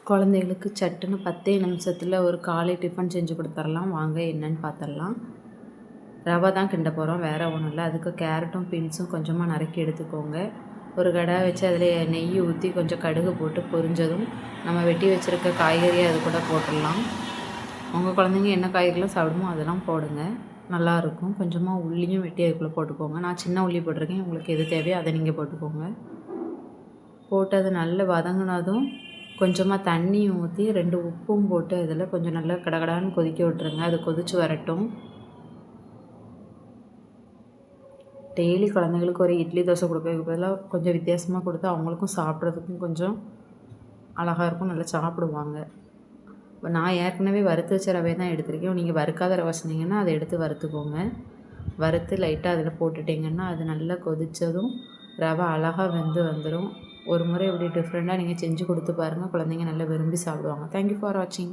குழந்தைகளுக்கு சட்டுன்னு 10 நிமிஷத்தில் ஒரு காலை டிஃபன் செஞ்சு கொடுத்துர்லாம். வாங்க என்னன்னு பார்த்துடலாம். ரவை தான் கிண்ட போகிறோம், வேறு ஒன்றும் இல்லை. அதுக்கு கேரட்டும் பீன்ஸும் கொஞ்சமாக நறுக்கி எடுத்துக்கோங்க. ஒரு கடாய் வச்சு அதில் நெய் ஊற்றி கொஞ்சம் கடுகு போட்டு பொரிஞ்சதும் நம்ம வெட்டி வச்சுருக்க காய்கறியை அது கூட போட்டுடலாம். உங்கள் குழந்தைங்க என்ன காய்கறிலாம் சாப்பிடுமோ அதெல்லாம் போடுங்க, நல்லாயிருக்கும். கொஞ்சமாக உள்ளியும் வெட்டி அதுக்குள்ளே போட்டுக்கோங்க. நான் சின்ன உள்ளி போட்டிருக்கேன், உங்களுக்கு எது தேவையோ அதை நீங்கள் போட்டுக்கோங்க. போட்டு அது நல்லா வதங்கினதும் கொஞ்சமாக தண்ணி ஊற்றி 2 உப்பும் போட்டு அதில் கொஞ்சம் நல்லா கடகடான்னு கொதிக்க விட்டுருங்க. அது கொதித்து வரட்டும். டெய்லி குழந்தைங்களுக்கு ஒரு இட்லி தோசை கொடுக்கறதுக்கு பதிலாக கொஞ்சம் வித்தியாசமாக கொடுத்தா அவங்களுக்கும் சாப்பிட்றதுக்கும் கொஞ்சம் அழகாக இருக்கும், நல்லா சாப்பிடுவாங்க. இப்போ நான் ஏற்கனவே வறுத்து வச்ச ரவை தான் எடுத்திருக்கேன். நீங்கள் வறுக்காத ரவை செஞ்சிங்கன்னா அதை எடுத்து வறுத்துக்கோங்க. வறுத்து லைட்டாக அதில் போட்டுட்டிங்கன்னா அது நல்லா கொதித்ததும் ரவை அழகாக வெந்து வந்துடும். ஒரு முறை இப்படி டிஃப்ரெண்ட்டாக நீங்கள் செஞ்சு கொடுத்து பாருங்கள், குழந்தைங்க நல்லா விரும்பி சாப்பிடுவாங்க. தேங்க்யூ ஃபார் வாட்சிங்.